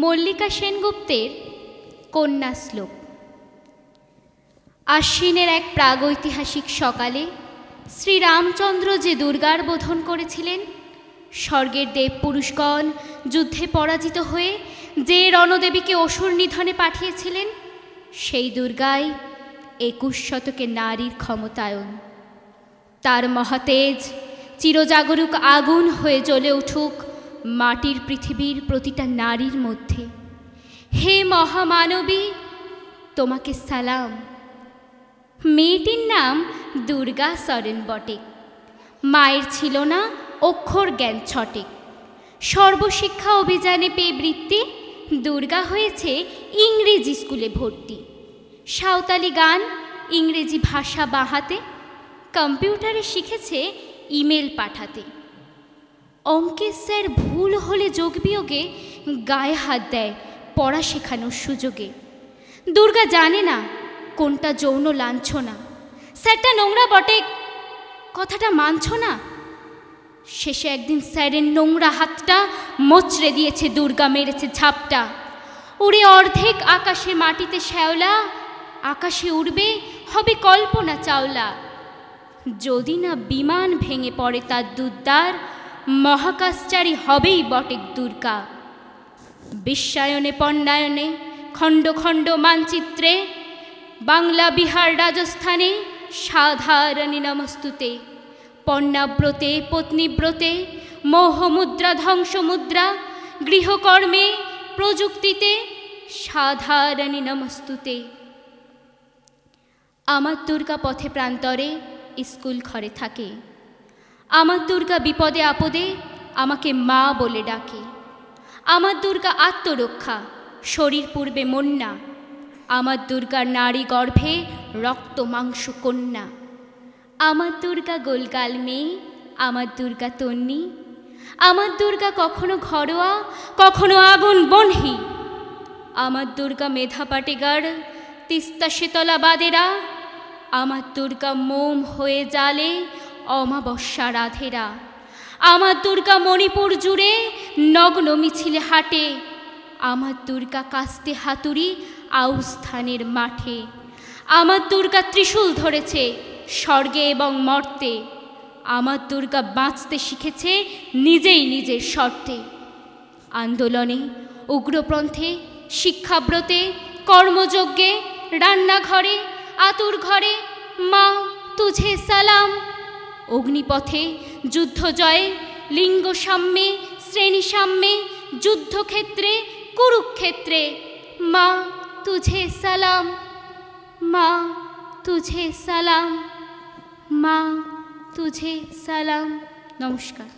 মল্লিকা সেনগুপ্তের কন্যা শ্লোক। আশ্বিনের এক প্রাগৈতিহাসিক সকালে শ্রীরামচন্দ্র যে দুর্গার বোধন করেছিলেন, স্বর্গের দেব পুরুষগণ যুদ্ধে পরাজিত হয়ে যে রণদেবীকে অসুর নিধনে পাঠিয়েছিলেন, সেই দুর্গাই 21 শতকে নারীর ক্ষমতায়ন। তার মহাতেজ চিরজাগরুক আগুন হয়ে জ্বলে উঠুক মাটির পৃথিবীর প্রতিটা নারীর মধ্যে। হে মহামানবী, তোমাকে সালাম। মেয়েটির নাম দুর্গা সরেন বটে। মায়ের ছিল না অক্ষর জ্ঞান ছটেক। সর্বশিক্ষা অভিযানে পেয়ে বৃত্তি দুর্গা হয়েছে ইংরেজি স্কুলে ভর্তি। সাঁওতালি গান, ইংরেজি ভাষা বাহাতে, কম্পিউটারে শিখেছে ইমেল পাঠাতে। অঙ্কের স্যার ভুল হলে যোগ বিয়োগে গায়ে হাত দেয় পড়া শেখানোর সুযোগে। দুর্গা জানে না কোনটা যৌন লাঞ্ছনা। স্যারটা নোংরা বটে, কথাটা মানছ না। শেষে একদিন স্যারের নোংরা হাতটা মোচড়ে দিয়েছে দুর্গা, মেরেছে ঝাপটা। উড়ে অর্ধেক আকাশে মাটিতে শ্যাওলা, আকাশে উড়বে হবে কল্পনা চাওলা। যদি না বিমান ভেঙে পড়ে তার দুদ্দার, মহাকাশচারী হবেই বটে দুর্গা। বিশ্বায়নে পণ্যায়নে খণ্ড খণ্ড মানচিত্রে, বাংলা বিহার রাজস্থানে সাধারণী নমস্তুতে। পণ্যাব্রতে পত্নীব্রতে মোহমুদ্রা ধ্বংসমুদ্রা, গৃহকর্মে প্রযুক্তিতে সাধারণী নমস্তুতে। আমার দুর্গা পথে প্রান্তরে স্কুল ঘরে থাকে। আমার দুর্গা বিপদে আপদে আমাকে মা বলে ডাকে। আমার দুর্গা আত্মরক্ষা, শরীর পূর্বে মন্না। আমার দুর্গার নারী গর্ভে রক্ত মাংস কন্যা। আমার দুর্গা গোলগাল মেয়ে, আমার দুর্গা তন্নি। আমার দুর্গা কখনো ঘরোয়া, কখনো আগুন বনহি। আমার দুর্গা মেধা পাটেগার, তিস্তা শীতলা বাদেরা। আমার দুর্গা মোম হয়ে জালে অমাবস্যা রাধেরা। আমার দুর্গা মণিপুর জুড়ে নগ্ন মিছিলে হাটে। আমার দুর্গা কাস্তে হাতুড়ি আউস্থানের মাঠে। আমার দুর্গা ত্রিশূল ধরেছে স্বর্গে এবং মর্তে। আমার দুর্গা বাঁচতে শিখেছে নিজেই নিজের শর্তে। আন্দোলনে, উগ্রপন্থে, শিক্ষাব্রতে, কর্মযজ্ঞে, রান্নাঘরে, আতুর ঘরে মা তুঝে সালাম। অগ্নিপথে, যুদ্ধ জয়ে, লিঙ্গ সাম্যে, শ্রেণী সাম্যে, যুদ্ধক্ষেত্রে, কুরুক্ষেত্রে মা তুঝে সালাম। মা তুঝে সালাম, মা তুঝে সালাম। নমস্কার।